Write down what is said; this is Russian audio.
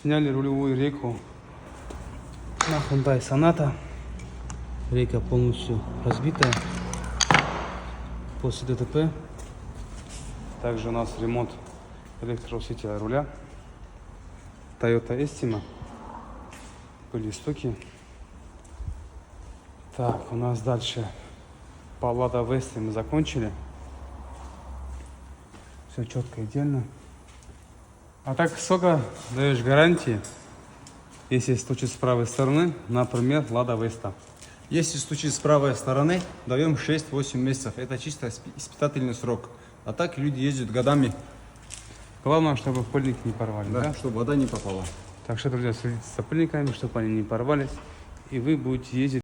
Сняли рулевую рейку на Hyundai Sonata. Рейка полностью разбитая после ДТП. Также у нас ремонт электроусилителя руля. Toyota Estima. Были стоки. Так, у нас дальше по Lada Vesta мы закончили. Все четко, идеально. А так сколько даешь гарантии, если стучит с правой стороны, например, Lada Vesta? Если стучит с правой стороны, даем 6-8 месяцев. Это чисто испытательный срок. А так люди ездят годами. Главное, чтобы пыльник не порвали, да? Чтобы вода не попала. Так что, друзья, следите за пыльниками, чтобы они не порвались, и вы будете ездить